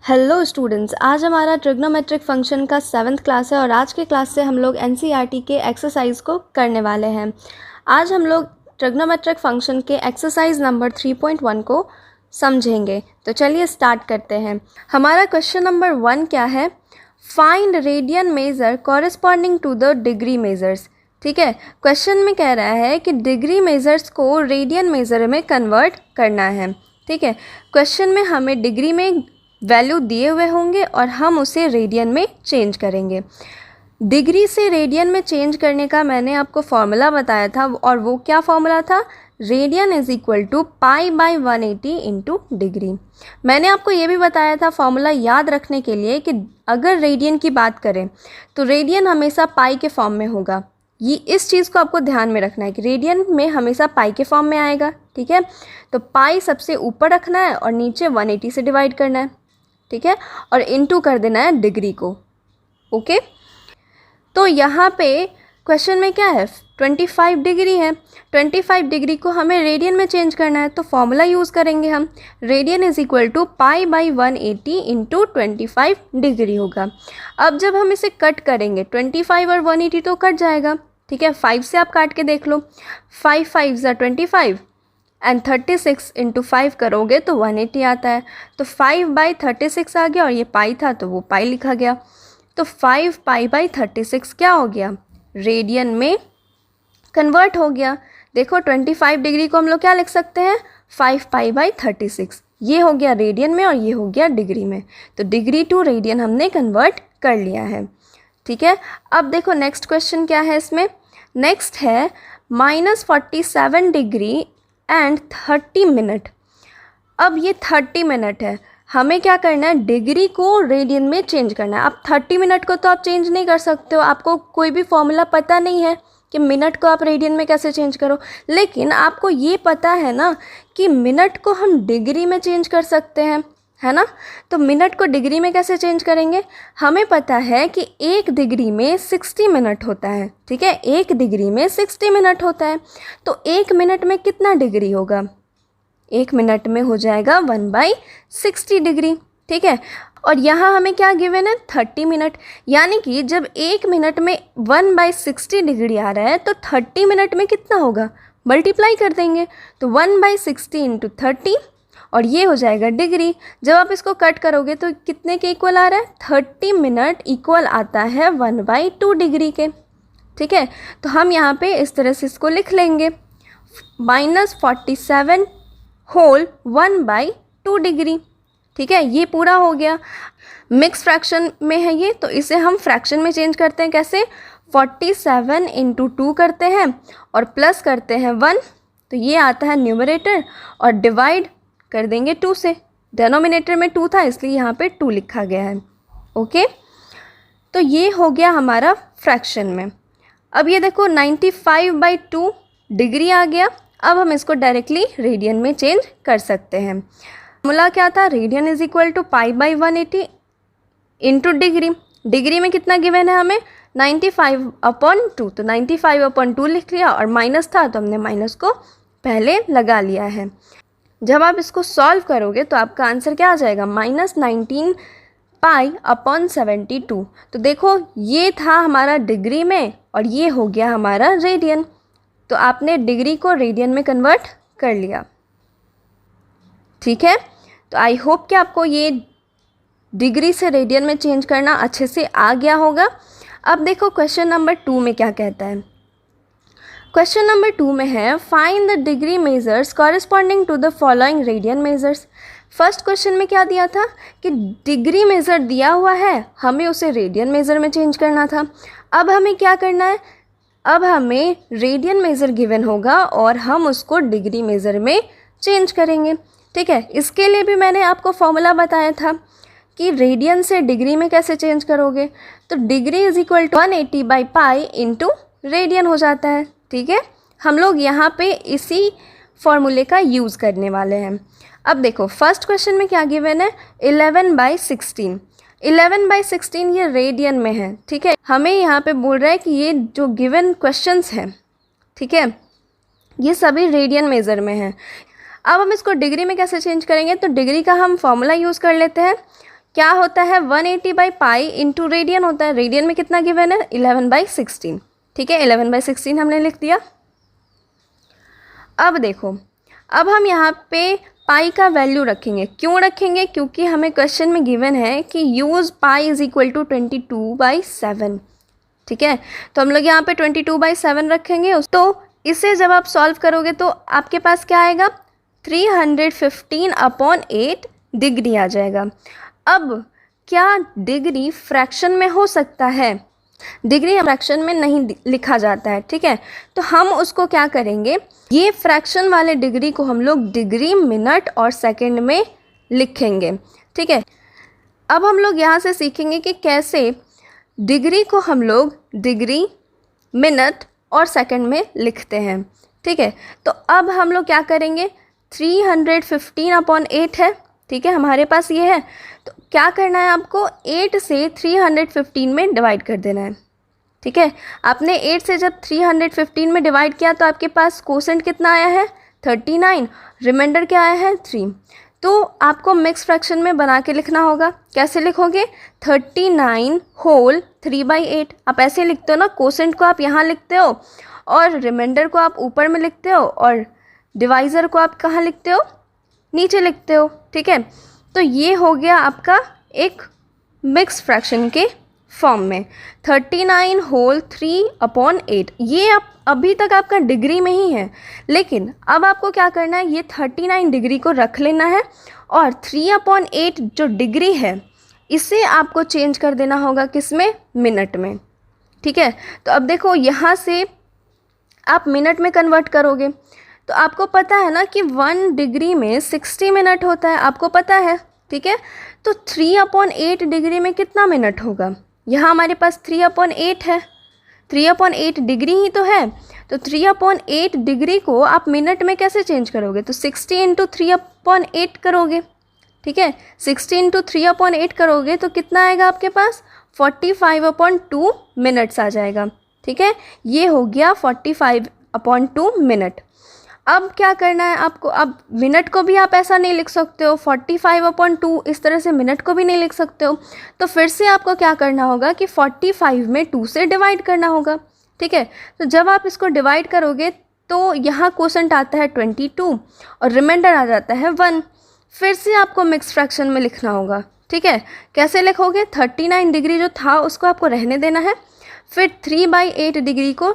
Hello students, आज हमारा trigonometric function का 7th क्लास है और आज के क्लास से हम लोग एनसीईआरटी के एक्सरसाइज को करने वाले हैं। आज हम लोग ट्रिग्नोमेट्रिक फंक्शन के एक्सरसाइज नंबर 3.1 को समझेंगे। तो चलिए स्टार्ट करते हैं। हमारा क्वेश्चन नंबर 1 क्या है? Find radian measure corresponding to the degree measures. ठीक है, क्वेश्चन में कह रहा है कि डिग्री मेज़र्स को रेडियन मेज़र में कन्वर्ट करना है। ठीक है, क्वेश्चन में हमें डिग्री में वैल्यू दिए हुए होंगे और हम उसे रेडियन में चेंज करेंगे। डिग्री से रेडियन में चेंज करने का मैंने आपको फॉर्मूला बताया था और वो क्या फॉर्मूला था? Radian is equal to pi by 180 into degree. मैंने आपको ये भी बताया था फॉर्मूला याद रखने के लिए कि अगर रेडियन की बात करें तो रेडियन हमेशा पाई के फॉर्म में होगा। ये इस चीज़ को आपको ध्यान में रखना है कि रेडियन में हमेशा पाई के फॉर्म में आएगा। ठीक है, तो पाई सबसे ऊपर रखना है और नीचे 180 से डिवाइड करना है। ठीक है, और इनटू कर देना है डिग्री को। ओके, तो यहाँ पे क्वेश्चन में क्या है? 25 डिग्री है। 25 डिग्री को हमें रेडियन में चेंज करना है, तो फॉर्मूला यूज़ करेंगे हम। Radian is equal to pi by 180 into 25 degree होगा। अब जब हम इसे कट करेंगे 25 और 180 तो कट जाएगा। ठीक है, 5 से आप काट के देख लो। 5 5 ज़ा 25 एंड 36 इंटू 5 करोगे तो 180 आता है। तो 5 बाई 36 आ गया और ये पाई था तो वो पाई लिखा गया। तो 5 पाई बाई 36 क्या हो गया? रेडियन में कन्वर्ट हो गया। देखो 25 डिग्री को हम लोग क्या लिख सकते हैं? 5 पाई बाई 36। ये हो गया रेडियन में और ये हो गया डिग्री में। तो डिग्री टू रेडियन हमने कन्वर्ट कर लिया है। ठीक है, अब देखो नेक्स्ट क्वेश्चन क्या है इसमें। नेक्स्ट है -47 डिग्री एंड 30 मिनट। अब ये 30 मिनट है, हमें क्या करना है? डिग्री को रेडियन में चेंज करना है। अब 30 मिनट को तो आप चेंज नहीं कर सकते हो, आपको कोई भी फॉर्मूला पता नहीं है कि मिनट को आप रेडियन में कैसे चेंज करो। लेकिन आपको ये पता है ना कि मिनट को हम डिग्री में चेंज कर सकते हैं, है ना? तो मिनट को डिग्री में कैसे चेंज करेंगे? हमें पता है कि 1 डिग्री में 60 मिनट होता है। ठीक है, 1 डिग्री में 60 मिनट होता है। तो 1 मिनट में कितना डिग्री होगा? 1 मिनट में हो जाएगा 1/60 डिग्री। ठीक है, और यहाँ हमें क्या गिवन है? 30 मिनट। यानी कि जब 1 मिनट में 1/60 डिग्री आ रहा है तो 30 मिनट में कितना होगा? मल्टीप्लाई कर देंगे। तो 1/60 इंटू 30 और ये हो जाएगा डिग्री। जब आप इसको कट करोगे तो कितने के इक्वल आ रहा है? 30 मिनट इक्वल आता है 1/2 डिग्री के। ठीक है, तो हम यहाँ पे इस तरह से इसको लिख लेंगे, -47 होल 1/2 डिग्री। ठीक है, ये पूरा हो गया। मिक्स फ्रैक्शन में है ये, तो इसे हम फ्रैक्शन में चेंज करते हैं। कैसे? 47 इंटू 2 करते हैं और प्लस करते हैं 1, तो ये आता है न्यूमरेटर, और डिवाइड कर देंगे 2 से। डेनोमिनेटर में 2 था इसलिए यहाँ पे 2 लिखा गया है। ओके, तो ये हो गया हमारा फ्रैक्शन में। अब ये देखो 95/2 डिग्री आ गया। अब हम इसको डायरेक्टली रेडियन में चेंज कर सकते हैं। फॉर्मूला क्या था? Radian is equal to pi by 180 into degree. Degree में कितना गिवन है हमें? 95/2। तो 95/2 लिख लिया और माइनस था तो हमने माइनस को पहले लगा लिया है। जब आप इसको सॉल्व करोगे तो आपका आंसर क्या आ जाएगा? -19 पाई/72। तो देखो ये था हमारा डिग्री में और ये हो गया हमारा रेडियन। तो आपने डिग्री को रेडियन में कन्वर्ट कर लिया। ठीक है, तो आई होप कि आपको ये डिग्री से रेडियन में चेंज करना अच्छे से आ गया होगा। अब देखो क्वेश्चन नंबर 2 में क्या कहता है। क्वेश्चन नंबर 2 में है find the degree measures corresponding to the following radian measures. First question में क्या दिया था कि डिग्री मेज़र दिया हुआ है, हमें उसे रेडियन मेज़र में चेंज करना था। अब हमें क्या करना है? अब हमें रेडियन मेज़र गिवन होगा और हम उसको डिग्री मेज़र में चेंज करेंगे। ठीक है, इसके लिए भी मैंने आपको फॉर्मूला बताया था कि रेडियन से डिग्री में कैसे चेंज करोगे। तो degree is equal to 180 by pi into radian हो जाता है। ठीक है, हम लोग यहाँ पे इसी फॉर्मूले का यूज़ करने वाले हैं। अब देखो फर्स्ट क्वेश्चन में क्या गिवन है? 11/16। 11/16 ये रेडियन में है। ठीक है, हमें यहाँ पे बोल रहा है कि ये जो गिवन क्वेश्चंस हैं, ठीक है, ये सभी रेडियन मेज़र में हैं। अब हम इसको डिग्री में कैसे चेंज करेंगे? तो डिग्री का हम फॉर्मूला यूज़ कर लेते हैं क्या होता है 180/पाई इंटू रेडियन होता है। रेडियन में कितना गिवन है 11/16। ठीक है, 11/16 हमने लिख दिया। अब देखो, अब हम यहाँ पे पाई का वैल्यू रखेंगे। क्यों रखेंगे? क्योंकि हमें क्वेश्चन में गिवन है कि use pi is equal to 22/7। ठीक है, तो हम लोग यहाँ पे 22/7 रखेंगे। तो इसे जब आप सॉल्व करोगे तो आपके पास क्या आएगा 315/8 डिग्री आ जाएगा। अब क्या डिग्री फ्रैक्शन में हो सकता है? डिग्री फ्रैक्शन में नहीं लिखा जाता है। ठीक है, तो हम उसको क्या करेंगे, ये फ्रैक्शन वाले डिग्री को हम लोग डिग्री, मिनट और सेकंड में लिखेंगे। ठीक है, अब हम लोग यहाँ से सीखेंगे कि कैसे डिग्री को हम लोग डिग्री, मिनट और सेकंड में लिखते हैं। ठीक है, तो अब हम लोग क्या करेंगे, 315/8 है। ठीक है, हमारे पास ये है, तो क्या करना है आपको 8 से 315 में डिवाइड कर देना है। ठीक है, आपने 8 से जब 315 में डिवाइड किया तो आपके पास कोसेंट कितना आया है 39, रिमाइंडर क्या आया है 3। तो आपको मिक्स फ्रैक्शन में बना के लिखना होगा। कैसे लिखोगे 39 होल 3/8। आप ऐसे लिखते हो ना, कोसेंट को आप यहाँ लिखते हो और रिमाइंडर को आप ऊपर में लिखते हो और डिवाइज़र को आप कहाँ लिखते हो, नीचे लिखते हो। ठीक है, तो ये हो गया आपका एक मिक्स फ्रैक्शन के फॉर्म में 39 होल 3/8। ये आप अभी तक आपका डिग्री में ही है, लेकिन अब आपको क्या करना है, ये 39 डिग्री को रख लेना है और 3/8 जो डिग्री है इसे आपको चेंज कर देना होगा किस में, मिनट में। ठीक है, तो अब देखो यहाँ से आप मिनट में कन्वर्ट करोगे तो आपको पता है ना कि 1 डिग्री में 60 मिनट होता है, आपको पता है। ठीक है, तो 3/8 डिग्री में कितना मिनट होगा, यहाँ हमारे पास 3/8 है, 3/8 डिग्री ही तो है। तो 3/8 डिग्री को आप मिनट में कैसे चेंज करोगे, तो 60 इंटू 3/8 करोगे। ठीक है, 60 इंटू 3/8 करोगे तो कितना आएगा आपके पास 45/2 मिनट्स आ जाएगा। ठीक है, ये हो गया 45/2 मिनट। अब क्या करना है आपको, अब मिनट को भी आप ऐसा नहीं लिख सकते हो, 45/2 इस तरह से मिनट को भी नहीं लिख सकते हो। तो फिर से आपको क्या करना होगा कि 45 में 2 से डिवाइड करना होगा। ठीक है, तो जब आप इसको डिवाइड करोगे तो यहाँ कोसेंट आता है 22 और रिमाइंडर आ जाता है 1। फिर से आपको मिक्स फ्रैक्शन में लिखना होगा। ठीक है, कैसे लिखोगे, 39 डिग्री जो था उसको आपको रहने देना है, फिर 3/8 डिग्री को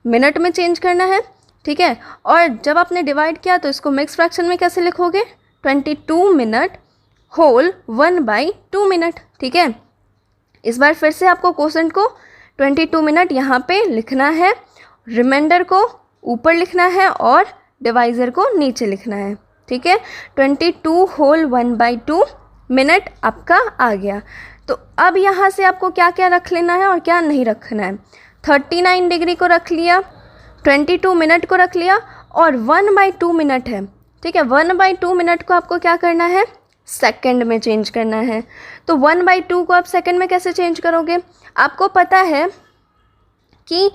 मिनट में चेंज करना है। ठीक है, और जब आपने डिवाइड किया तो इसको मिक्स फ्रैक्शन में कैसे लिखोगे, 22 मिनट होल 1/2 मिनट। ठीक है, इस बार फिर से आपको कोसेंट को 22 मिनट यहाँ पे लिखना है, रिमाइंडर को ऊपर लिखना है और डिवाइज़र को नीचे लिखना है। ठीक है, 22 होल 1/2 मिनट आपका आ गया। तो अब यहाँ से आपको क्या क्या रख लेना है और क्या नहीं रखना है, 39 डिग्री को रख लिया, 22 मिनट को रख लिया और 1/2 मिनट है। ठीक है, 1/2 मिनट को आपको क्या करना है, सेकंड में चेंज करना है। तो 1/2 को आप सेकंड में कैसे चेंज करोगे, आपको पता है कि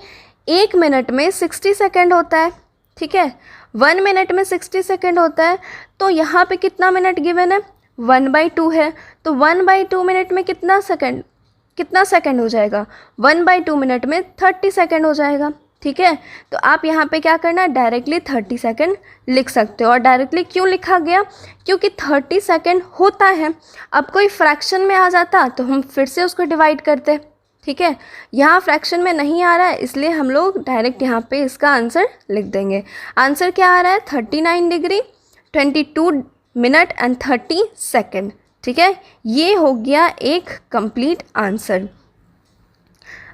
1 मिनट में 60 सेकंड होता है। ठीक है, 1 मिनट में 60 सेकंड होता है, तो यहाँ पे कितना मिनट गिवन है 1/2 है। तो 1/2 मिनट में कितना सेकंड हो जाएगा, 1/2 मिनट में 30 सेकंड हो जाएगा। ठीक है, तो आप यहाँ पे क्या करना है, डायरेक्टली 30 सेकंड लिख सकते हो। और डायरेक्टली क्यों लिखा गया, क्योंकि 30 सेकंड होता है। अब कोई फ्रैक्शन में आ जाता तो हम फिर से उसको डिवाइड करते। ठीक है, यहाँ फ्रैक्शन में नहीं आ रहा है इसलिए हम लोग डायरेक्ट यहाँ पे इसका आंसर लिख देंगे। आंसर क्या आ रहा है 39 डिग्री 22 मिनट एंड 30 सेकंड। ठीक है, ये हो गया एक कंप्लीट आंसर।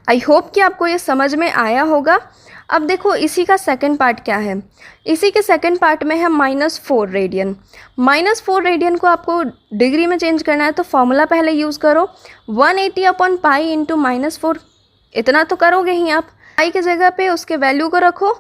आई होप कि आपको ये समझ में आया होगा। अब देखो इसी का सेकंड पार्ट क्या है, इसी के सेकंड पार्ट में है -4 रेडियन। -4 रेडियन को आपको डिग्री में चेंज करना है तो फॉर्मूला पहले यूज़ करो, 180/पाई इंटू -4। इतना तो करोगे ही आप, पाई की जगह पे उसके वैल्यू को रखो,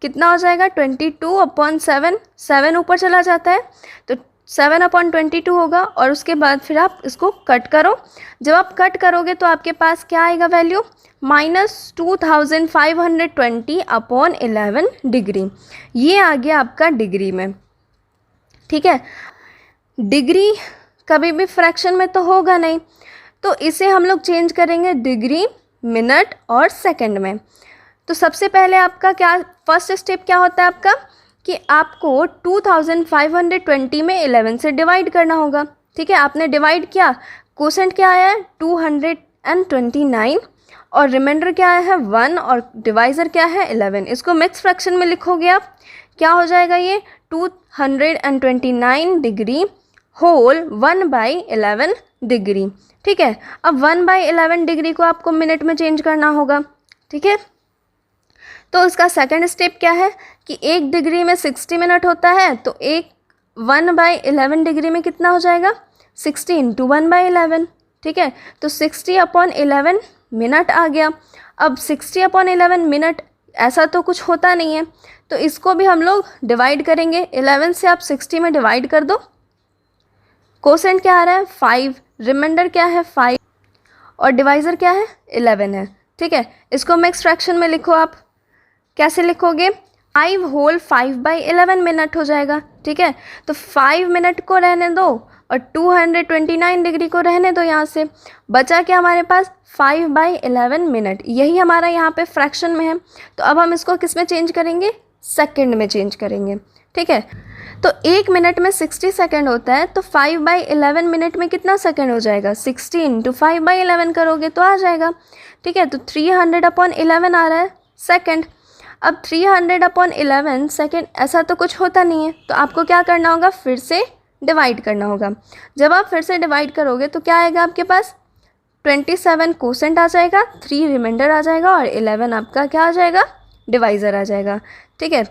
कितना हो जाएगा 22/7। 7 ऊपर चला जाता है तो 7/22 होगा और उसके बाद फिर आप इसको कट करो। जब आप कट करोगे तो आपके पास क्या आएगा वैल्यू, -2520/11 डिग्री। ये आ गया आपका डिग्री में। ठीक है, डिग्री कभी भी फ्रैक्शन में तो होगा नहीं, तो इसे हम लोग चेंज करेंगे डिग्री, मिनट और सेकंड में। तो सबसे पहले आपका क्या फर्स्ट स्टेप क्या होता है आपका कि आपको 2520 में 11 से डिवाइड करना होगा। ठीक है, आपने डिवाइड किया, कोसेंट क्या आया है 229 और रिमाइंडर क्या आया है 1 और डिवाइज़र क्या है 11। इसको मिक्स फ्रैक्शन में लिखोगे आप, क्या हो जाएगा ये 229 डिग्री होल 1/11 डिग्री। ठीक है, अब 1/11 डिग्री को आपको मिनट में चेंज करना होगा। ठीक है, तो इसका सेकंड स्टेप क्या है कि 1 डिग्री में 60 मिनट होता है, तो 1/11 डिग्री में कितना हो जाएगा 60 × 1/11। ठीक है, तो 60/11 मिनट आ गया। अब 60/11 मिनट ऐसा तो कुछ होता नहीं है, तो इसको भी हम लोग डिवाइड करेंगे। 11 से आप 60 में डिवाइड कर दो, कोसेंट क्या आ रहा है 5, रिमाइंडर क्या है 5 और डिवाइज़र क्या है 11 है। ठीक है, इसको मिक्स फ्रैक्शन में लिखो आप, कैसे लिखोगे 5 होल 5/11 मिनट हो जाएगा। ठीक है, तो 5 मिनट को रहने दो और 229 डिग्री को रहने दो। यहाँ से बचा क्या हमारे पास 5/11 मिनट, यही हमारा यहाँ पे फ्रैक्शन में है। तो अब हम इसको किस में चेंज करेंगे, सेकंड में चेंज करेंगे। ठीक है, तो 1 मिनट में 60 सेकंड होता है, तो 5/11 मिनट में कितना सेकंड हो जाएगा 60 × 5/11 करोगे तो आ जाएगा। ठीक है, तो 300/11 आ रहा है सेकंड। अब 300/11 सेकंड ऐसा तो कुछ होता नहीं है, तो आपको क्या करना होगा फिर से डिवाइड करना होगा। जब आप फिर से डिवाइड करोगे तो क्या आएगा आपके पास 27 कोसेंट आ जाएगा, 3 रिमाइंडर आ जाएगा और 11 आपका क्या आ जाएगा डिवाइज़र आ जाएगा। ठीक है,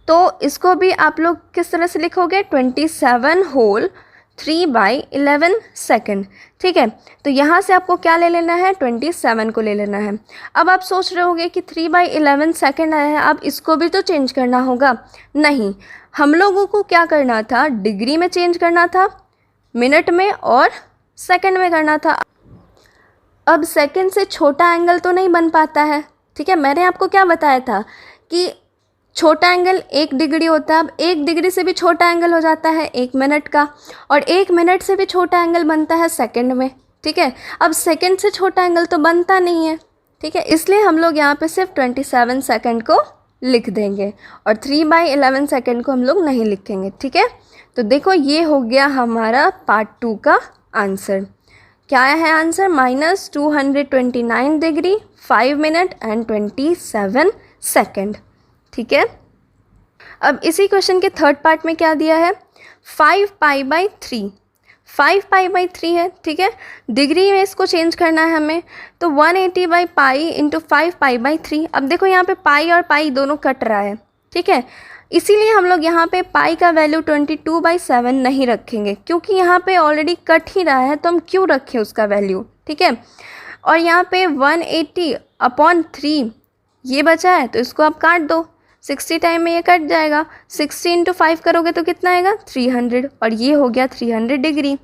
तो इसको भी आप लोग किस तरह से लिखोगे 27 होल 3/11 सेकंड। ठीक है, तो यहाँ से आपको क्या ले लेना है 27 को ले लेना है। अब आप सोच रहे होगे कि 3/11 सेकंड आया है, अब इसको भी तो चेंज करना होगा। नहीं, हम लोगों को क्या करना था डिग्री में चेंज करना था, मिनट में और सेकंड में करना था। अब सेकंड से छोटा एंगल तो नहीं बन पाता है। ठीक है, मैंने आपको क्या बताया था कि छोटा एंगल 1 डिग्री होता है। अब 1 डिग्री से भी छोटा एंगल हो जाता है 1 मिनट का, और 1 मिनट से भी छोटा एंगल बनता है सेकंड में। ठीक है, अब सेकंड से छोटा एंगल तो बनता नहीं है। ठीक है, इसलिए हम लोग यहाँ पे सिर्फ 27 सेकंड को लिख देंगे और 3/11 सेकंड को हम लोग नहीं लिखेंगे। ठीक है, तो देखो ये हो गया हमारा पार्ट 2 का आंसर। क्या है answer -229 degree 5 minute and 27 second. ठीक है, अब इसी क्वेश्चन के थर्ड पार्ट में क्या दिया है 5π/3। 5π/3 है। ठीक है, डिग्री में इसको चेंज करना है हमें, तो 180/π × 5π/3। अब देखो यहाँ पे पाई और पाई दोनों कट रहा है। ठीक है, इसीलिए हम लोग यहाँ पे पाई का वैल्यू 22/7 नहीं रखेंगे, क्योंकि यहाँ पे ऑलरेडी कट ही रहा है, तो हम क्यों रखें उसका वैल्यू। ठीक है, और यहाँ पे 180/3 ये बचा है, तो इसको आप काट दो, 60 टाइम में ये कट जाएगा। 60 × 5 करोगे तो कितना आएगा 300, और ये हो गया 300 डिग्री।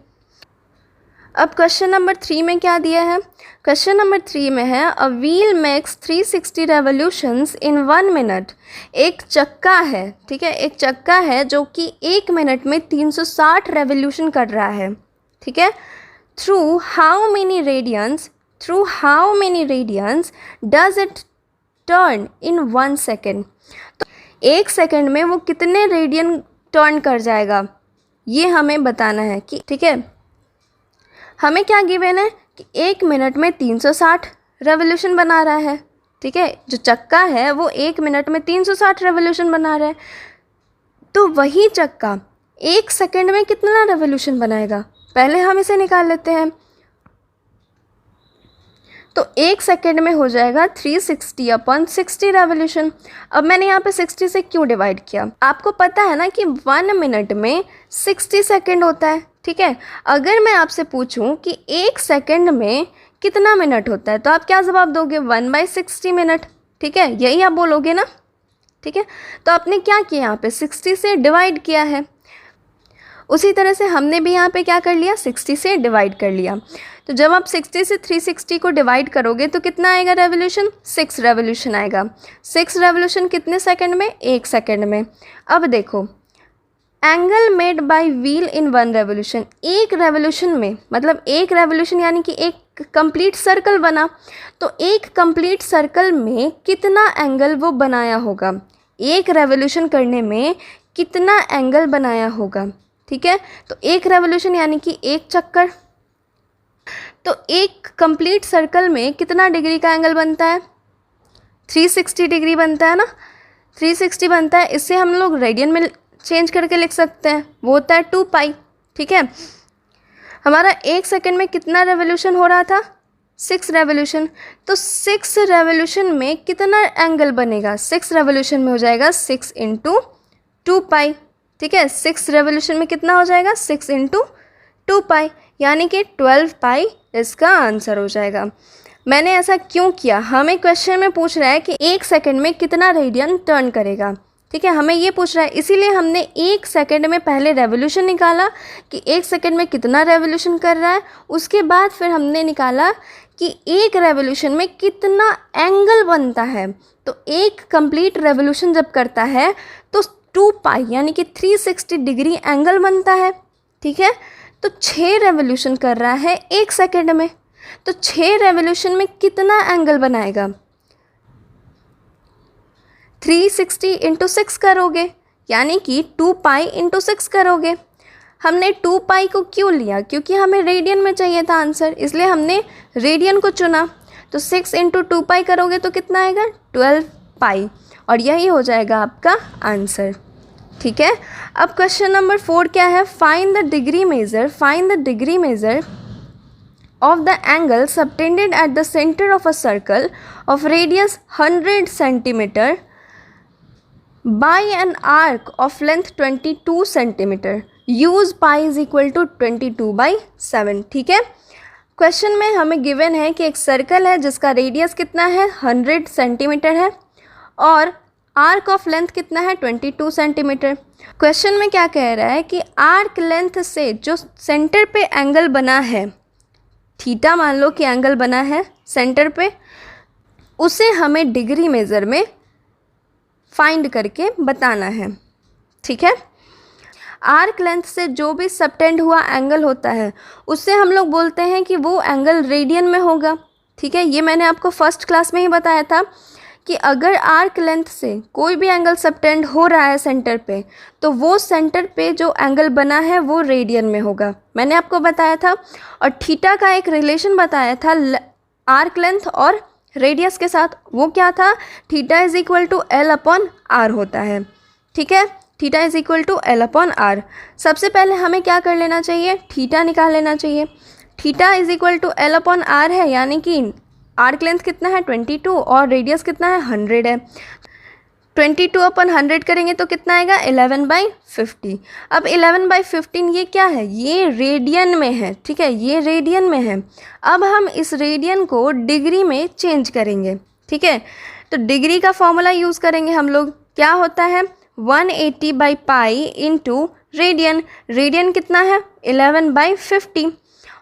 अब क्वेश्चन नंबर 3 में क्या दिया है, क्वेश्चन नंबर 3 में है a wheel makes 360 revolutions in 1 minute. एक चक्का है। ठीक है, एक चक्का है जो कि 1 मिनट में 360 रेवोल्यूशन कर रहा है। ठीक है, through how many radians does it turn in 1 second. तो 1 सेकेंड में वो कितने रेडियन टर्न कर जाएगा, ये हमें बताना है कि ठीक है, हमें क्या गिवन है कि 1 मिनट में 360 रेवोल्यूशन बना रहा है। ठीक है, जो चक्का है वो 1 मिनट में 360 रेवोल्यूशन बना रहा है, तो वही चक्का 1 सेकेंड में कितना रेवोल्यूशन बनाएगा, पहले हम इसे निकाल लेते हैं। तो 1 सेकेंड में हो जाएगा 360/60 रेवोल्यूशन। अब मैंने यहाँ पे 60 से क्यों डिवाइड किया, आपको पता है ना कि 1 मिनट में 60 सेकेंड होता है। ठीक है, अगर मैं आपसे पूछूं कि 1 सेकेंड में कितना मिनट होता है, तो आप क्या जवाब दोगे 1/60 मिनट। ठीक है, यही आप बोलोगे ना। ठीक है, तो आपने क्या किया यहाँ पे 60 से डिवाइड किया है, उसी तरह से हमने भी यहाँ पे क्या कर लिया 60 से डिवाइड कर लिया। तो जब आप 60 से 360 को डिवाइड करोगे तो कितना आएगा रेवोल्यूशन 6 रेवोल्यूशन आएगा। 6 रेवोल्यूशन कितने सेकंड में 1 सेकंड में। अब देखो angle made by wheel in one revolution, एक रेवोल्यूशन में, मतलब एक रेवोल्यूशन यानी कि एक कंप्लीट सर्कल बना, तो एक कंप्लीट सर्कल में कितना एंगल वो बनाया होगा, एक रेवोल्यूशन करने में कितना एंगल बनाया होगा। ठीक है, तो एक रेवोल्यूशन यानी कि एक चक्कर, तो एक कंप्लीट सर्कल में कितना डिग्री का एंगल बनता है, 360 डिग्री बनता है ना, 360 बनता है। इससे हम लोग रेडियन में चेंज करके लिख सकते हैं, वो होता है 2 पाई। ठीक है, हमारा एक सेकंड में कितना रेवोल्यूशन हो रहा था, 6 रेवोल्यूशन, तो 6 रेवोल्यूशन में कितना एंगल बनेगा, 6 रेवोल्यूशन में हो जाएगा 6 इंटू 2 पाई। ठीक है, 6 रेवोल्यूशन में कितना हो जाएगा, 6 इंटू 2 पाई, यानी कि 12 पाई इसका आंसर हो जाएगा। मैंने ऐसा क्यों किया, हमें क्वेश्चन में पूछ रहा है कि एक सेकंड में कितना रेडियन टर्न करेगा। ठीक है, हमें ये पूछ रहा है, इसीलिए हमने एक सेकंड में पहले रेवोल्यूशन निकाला कि एक सेकंड में कितना रेवोल्यूशन कर रहा है, उसके बाद फिर हमने निकाला कि एक रेवोल्यूशन में कितना एंगल बनता है। तो एक कंप्लीट रेवोल्यूशन जब करता है तो 2 पाई यानी कि 360 डिग्री एंगल बनता है। ठीक है, तो 6 रेवोल्यूशन कर रहा है एक सेकंड में, तो 6 रेवोल्यूशन में कितना एंगल बनाएगा, 360 इंटू 6 करोगे, यानी कि 2 पाई इंटू 6 करोगे। हमने 2 पाई को क्यों लिया, क्योंकि हमें रेडियन में चाहिए था आंसर, इसलिए हमने रेडियन को चुना। तो 6 इंटू 2 पाई करोगे तो कितना आएगा, 12 पाई, और यही हो जाएगा आपका आंसर। ठीक है, अब क्वेश्चन नंबर 4 क्या है, find the degree measure of the angle subtended at the center of a circle of radius 100 centimeter by an arc of length 22 centimeter. Use pi is equal to 22/7. ठीक है, question में हमें given है कि एक circle है जिसका radius कितना है, 100 सेंटीमीटर है, और आर्क ऑफ लेंथ कितना है, 22 सेंटीमीटर। क्वेश्चन में क्या कह रहा है कि आर्क लेंथ से जो सेंटर पे एंगल बना है, थीटा मान लो कि एंगल बना है सेंटर पे, उसे हमें डिग्री मेज़र में फाइंड करके बताना है। ठीक है, आर्क लेंथ से जो भी सबटेंड हुआ एंगल होता है उससे हम लोग बोलते हैं कि वो एंगल रेडियन में होगा। ठीक है, ये मैंने आपको फर्स्ट क्लास में ही बताया था कि अगर आर्क लेंथ से कोई भी एंगल सबटेंड हो रहा है सेंटर पे, तो वो सेंटर पे जो एंगल बना है वो रेडियन में होगा, मैंने आपको बताया था। और थीटा का एक रिलेशन बताया था आर्क लेंथ और रेडियस के साथ, वो क्या था, theta is equal to L/R होता है। ठीक है, theta is equal to L/R। सबसे पहले हमें क्या कर लेना चाहिए, थीटा निकाल लेना चाहिए। Theta is equal to L/R है, यानी कि आर्क लेंथ कितना है 22 और रेडियस कितना है 100 है। 22/100 करेंगे तो कितना आएगा, 11/50। अब 11/15 ये क्या है, ये रेडियन में है। ठीक है, ये रेडियन में है। अब हम इस रेडियन को डिग्री में चेंज करेंगे। ठीक है, तो डिग्री का फॉर्मूला यूज़ करेंगे हम लोग, क्या होता है 180/पाई इंटू रेडियन। रेडियन कितना है 11/50,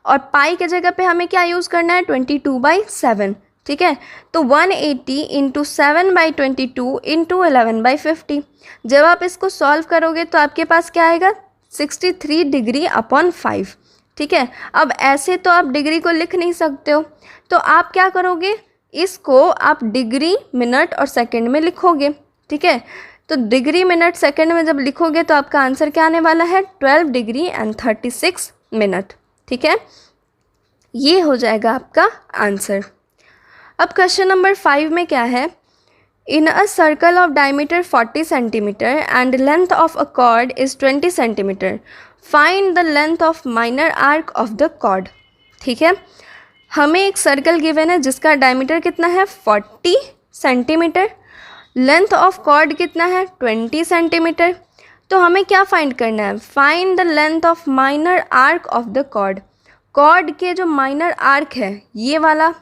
और पाई के जगह पे हमें क्या यूज़ करना है 22/7। ठीक है, तो 180 इंटू 7/22 इंटू 11/50। जब आप इसको सॉल्व करोगे तो आपके पास क्या आएगा 63 डिग्री अपॉन 5। ठीक है, अब ऐसे तो आप डिग्री को लिख नहीं सकते हो, तो आप क्या करोगे, इसको आप डिग्री मिनट और सेकंड में लिखोगे। ठीक है, तो डिग्री मिनट सेकंड में जब लिखोगे तो आपका आंसर क्या आने वाला है 12 डिग्री एंड 36 मिनट। ठीक है, ये हो जाएगा आपका आंसर। अब क्वेश्चन नंबर 5 में क्या है, in a circle of diameter 40 centimetre and length of a chord is 20 centimetre, find the length of minor arc of the chord. ठीक है, हमें एक सर्कल गिवन है जिसका डायमीटर कितना है 40 सेंटीमीटर, लेंथ ऑफ कॉर्ड कितना है 20 सेंटीमीटर। तो हमें क्या फाइंड करना है, find the length of minor arc of the chord. Chord के जो माइनर आर्क है, ये वाला,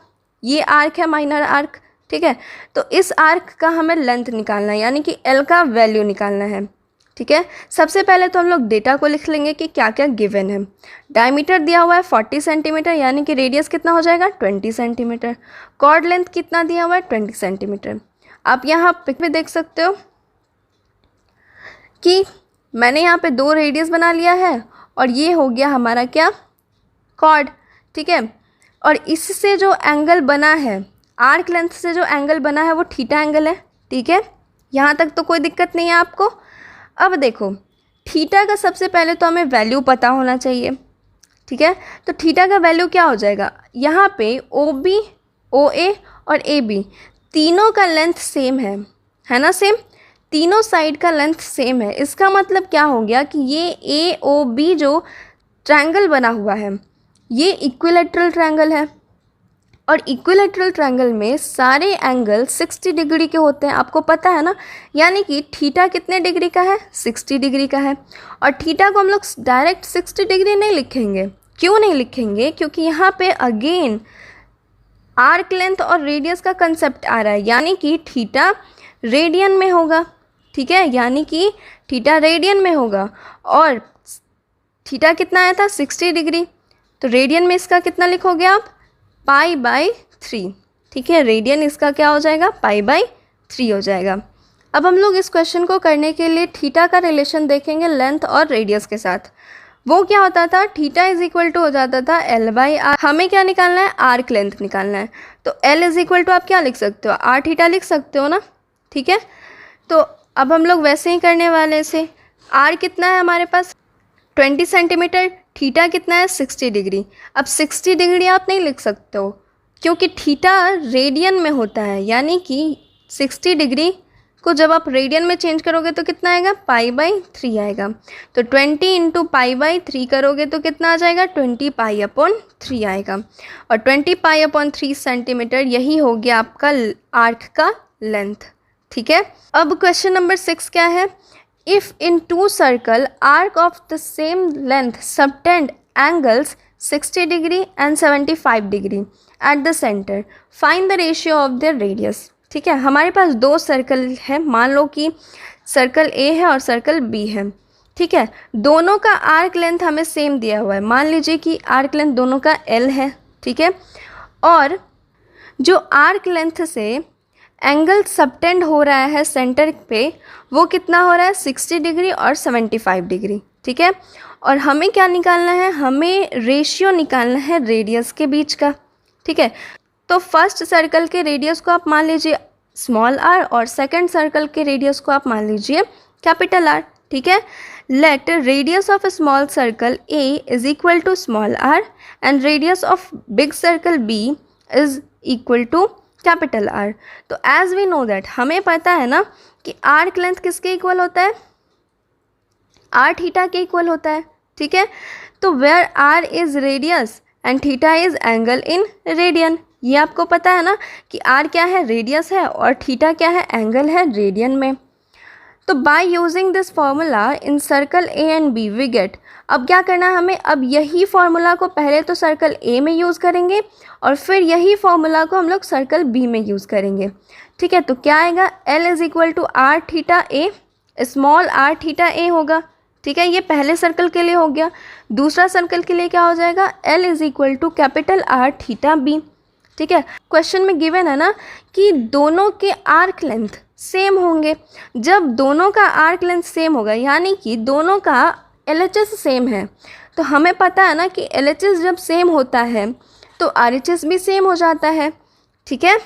ये आर्क है माइनर आर्क। ठीक है, तो इस आर्क का हमें लेंथ निकालना है, यानी कि L का वैल्यू निकालना है। ठीक है, सबसे पहले तो हम लोग डेटा को लिख लेंगे कि क्या क्या गिवन है। डायमीटर दिया हुआ है 40 सेंटीमीटर, यानी कि रेडियस कितना हो जाएगा 20 सेंटीमीटर। कॉर्ड लेंथ कितना दिया हुआ है 20 सेंटीमीटर। आप यहाँ पिक में देख सकते हो कि मैंने यहाँ पे 2 रेडियस बना लिया है और ये हो गया हमारा क्या, कॉर्ड, ठीक है। और इससे जो एंगल बना है, आर्क लेंथ से जो एंगल बना है वो थीटा एंगल है, ठीक है। यहाँ तक तो कोई दिक्कत नहीं है आपको। अब देखो थीटा का सबसे पहले तो हमें वैल्यू पता होना चाहिए, ठीक है। तो थीटा का वैल्यू क्या हो जाएगा, यहाँ पे ओ बी, ओ ए और ए बी तीनों का लेंथ सेम है ना, सेम, तीनों साइड का लेंथ सेम है। इसका मतलब क्या हो गया कि ये ए ओ बी जो ट्रायंगल बना हुआ है ये इक्विलैटरल ट्रायंगल है, और इक्विलैटरल ट्रायंगल में सारे एंगल 60 डिग्री के होते हैं, आपको पता है ना। यानी कि थीटा कितने डिग्री का है, 60 डिग्री का है। और थीटा को हम लोग डायरेक्ट 60 डिग्री नहीं लिखेंगे। क्यों नहीं लिखेंगे, क्योंकि यहाँ पे अगेन आर्क लेंथ और रेडियस का कंसेप्ट आ रहा है, यानी कि थीटा रेडियन में होगा, ठीक है, यानी कि थीटा रेडियन में होगा। और थीटा कितना आया था, 60 डिग्री, तो रेडियन में इसका कितना लिखोगे आप, π/3, ठीक है। रेडियन इसका क्या हो जाएगा, π/3 हो जाएगा। अब हम लोग इस क्वेश्चन को करने के लिए थीटा का रिलेशन देखेंगे लेंथ और रेडियस के साथ। वो क्या होता था, थीटा इज इक्वल टू हो जाता था L/R। हमें क्या निकालना है, आर्क लेंथ निकालना है। तो L इज इक्वल टू आप क्या लिख सकते हो, आर थीटा लिख सकते हो ना, ठीक है। तो अब हम लोग वैसे ही करने वाले से, आर कितना है हमारे पास 20 सेंटीमीटर, थीटा कितना है 60 डिग्री। अब 60 डिग्री आप नहीं लिख सकते हो क्योंकि थीटा रेडियन में होता है, यानी कि 60 डिग्री को जब आप रेडियन में चेंज करोगे तो कितना आएगा, π/3 आएगा। तो 20 × π/3 करोगे तो कितना आ जाएगा, 20π/3 आएगा। और 20π/3 सेंटीमीटर यही हो गया आपका आर्क का लेंथ, ठीक है। अब क्वेश्चन नंबर 6 क्या है, if in 2 circle arc of the same length subtend angles 60 degree and 75 degree at the centre, find the ratio of their radius, ठीक है। हमारे पास 2 सर्कल है, मान लो कि सर्कल ए है और सर्कल बी है, ठीक है। दोनों का आर्क लेंथ हमें सेम दिया हुआ है, मान लीजिए कि आर्क लेंथ दोनों का L है, ठीक है। और जो आर्क लेंथ से एंगल सबटेंड हो रहा है सेंटर पे वो कितना हो रहा है, 60 डिग्री और 75 डिग्री, ठीक है। और हमें क्या निकालना है, हमें रेशियो निकालना है रेडियस के बीच का, ठीक है। तो फर्स्ट सर्कल के रेडियस को आप मान लीजिए स्मॉल r और सेकंड सर्कल के रेडियस को आप मान लीजिए कैपिटल R, ठीक है। Let radius of a small circle A is equal to small r and radius of big circle B is equal to capital R। तो एज वी नो दैट, हमें पता है ना कि आर्क लेंथ किसके equal होता है, आर थीटा के इक्वल होता है, ठीक है। तो where r is radius and theta is angle in radian, ये आपको पता है ना कि r क्या है, रेडियस है, और थीटा क्या है, एंगल है रेडियन में। तो by using this formula in circle A and B we get, अब क्या करना है हमें, अब यही फार्मूला को पहले तो सर्कल A में यूज़ करेंगे और फिर यही फार्मूला को हम लोग सर्कल B में यूज़ करेंगे, ठीक है। तो क्या आएगा, L is equal to r theta A, small r theta A होगा, ठीक है। ये पहले सर्कल के लिए हो गया। दूसरा सर्कल के लिए क्या हो जाएगा, L is equal to capital R theta B, ठीक है। क्वेश्चन में गिवन है ना कि दोनों के आर्क लेंथ सेम होंगे। जब दोनों का आर्क लेंथ सेम होगा यानी कि दोनों का LHS सेम है, तो हमें पता है ना कि LHS जब सेम होता है तो RHS भी सेम हो जाता है, ठीक है।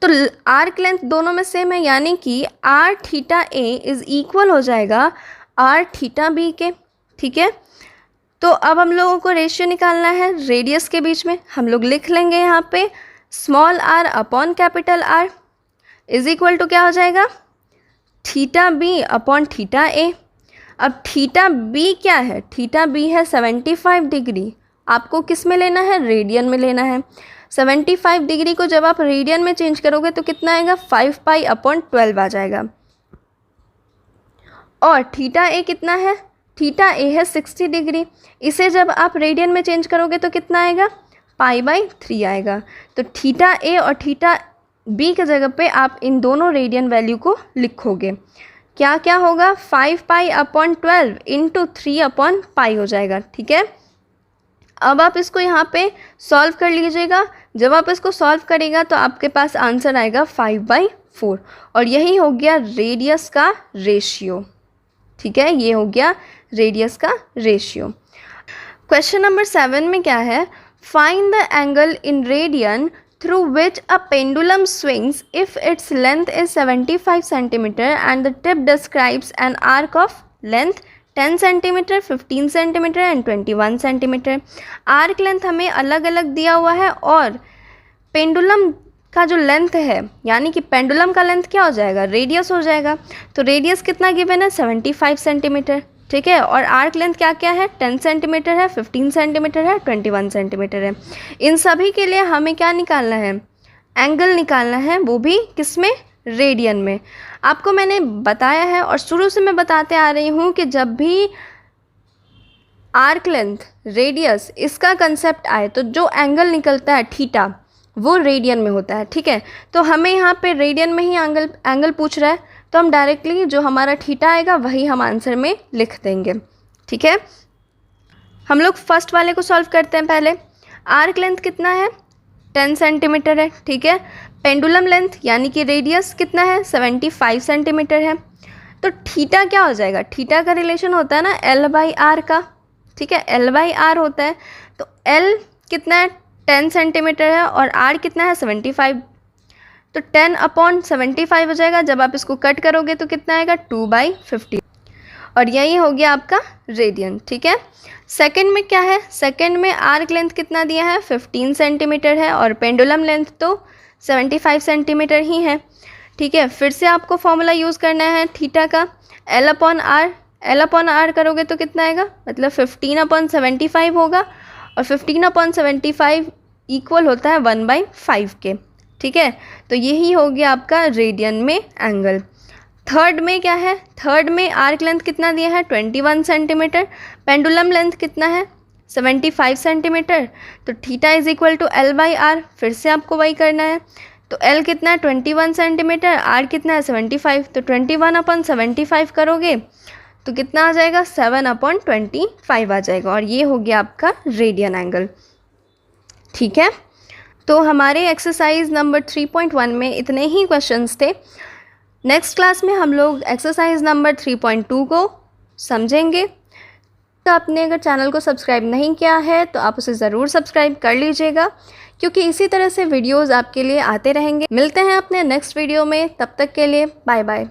तो आर्क लेंथ दोनों में सेम है, यानी कि R theta A is equal हो जाएगा आर थीटा बी के, ठीक है। तो अब हम लोगों को रेशियो निकालना है रेडियस के बीच में। हम लोग लिख लेंगे यहाँ पे small r upon capital R is equal to क्या हो जाएगा, theta B upon theta A. अब थीटा बी क्या है, थीटा बी है 75 डिग्री। आपको किस में लेना है, रेडियन में लेना है। 75 डिग्री को जब आप रेडियन में चेंज करोगे तो कितना आएगा, 5π/12 आ जाएगा। और थीटा ए कितना है, थीटा ए है 60 डिग्री। इसे जब आप रेडियन में चेंज करोगे तो कितना आएगा, π/3 आएगा। तो थीटा ए और थीटा बी के जगह पे आप इन दोनों रेडियन वैल्यू को लिखोगे। क्या क्या होगा, 5π/12 इंटू 3/π हो जाएगा, ठीक है। अब आप इसको यहाँ पे सॉल्व कर लीजिएगा। जब आप इसको सॉल्व करेगा तो आपके पास आंसर आएगा 5/4 और यही हो गया रेडियस का रेशियो, ठीक है, ये हो गया रेडियस का रेशियो। क्वेश्चन नंबर 7 में क्या है, find the angle in radian through which a pendulum swings if its length is 75 cm and the tip describes an arc of length 10 cm, 15 cm and 21 cm। Arc length हमें अलग अलग दिया हुआ है और पेंडुलम का जो लेंथ है, यानी कि पेंडुलम का लेंथ क्या हो जाएगा, रेडियस हो जाएगा। तो रेडियस कितना गिवन है, 75 सेंटीमीटर, ठीक है। और आर्क लेंथ क्या क्या है, 10 सेंटीमीटर है, 15 सेंटीमीटर है, 21 सेंटीमीटर है। इन सभी के लिए हमें क्या निकालना है, एंगल निकालना है, वो भी किस में, रेडियन में। आपको मैंने बताया है और शुरू से मैं बताते आ रही हूँ कि जब भी आर्क लेंथ, रेडियस, इसका कंसेप्ट आए तो जो एंगल निकलता है थीटा, वो रेडियन में होता है, ठीक है। तो हमें यहाँ पे रेडियन में ही एंगल पूछ रहा है, तो हम डायरेक्टली जो हमारा थीटा आएगा वही हम आंसर में लिख देंगे, ठीक है। हम लोग फर्स्ट वाले को सॉल्व करते हैं पहले। आर्क लेंथ कितना है, 10 सेंटीमीटर है, ठीक है। पेंडुलम लेंथ यानी कि रेडियस कितना है, 75 सेंटीमीटर है। तो थीटा क्या हो जाएगा, थीटा का रिलेशन होता है ना L/R का, ठीक है, L/R होता है। तो L कितना है, 10 सेंटीमीटर है और R कितना है, 75। तो 10/75 हो जाएगा। जब आप इसको कट करोगे तो कितना आएगा, 2/50, और यही हो गया आपका रेडियन, ठीक है। सेकंड में क्या है, सेकंड में आर्क लेंथ कितना दिया है, 15 सेंटीमीटर है और पेंडुलम लेंथ तो 75 सेंटीमीटर ही है, ठीक है। फिर से आपको फॉर्मूला यूज़ करना है थीटा का, L/R करोगे तो कितना आएगा, मतलब 15/75 होगा, और 15/75 इक्वल होता है 1/5 के, ठीक है। तो यही हो गया आपका रेडियन में एंगल। थर्ड में क्या है, थर्ड में आर्क लेंथ कितना दिया है, 21 सेंटीमीटर, पेंडुलम लेंथ कितना है, 75 सेंटीमीटर। तो theta is equal to L/R, फिर से आपको वही करना है। तो L कितना है, 21 सेंटीमीटर, R कितना है, 75। तो 21/75 करोगे तो कितना आ जाएगा, 7/25 आ जाएगा, और ये हो गया आपका रेडियन एंगल, ठीक है। तो हमारे एक्सरसाइज नंबर 3.1 में इतने ही क्वेश्चंस थे। नेक्स्ट क्लास में हम लोग एक्सरसाइज नंबर 3.2 को समझेंगे। तो आपने अगर चैनल को सब्सक्राइब नहीं किया है तो आप उसे ज़रूर सब्सक्राइब कर लीजिएगा, क्योंकि इसी तरह से वीडियोज़ आपके लिए आते रहेंगे। मिलते हैं अपने नेक्स्ट वीडियो में, तब तक के लिए बाय बाय।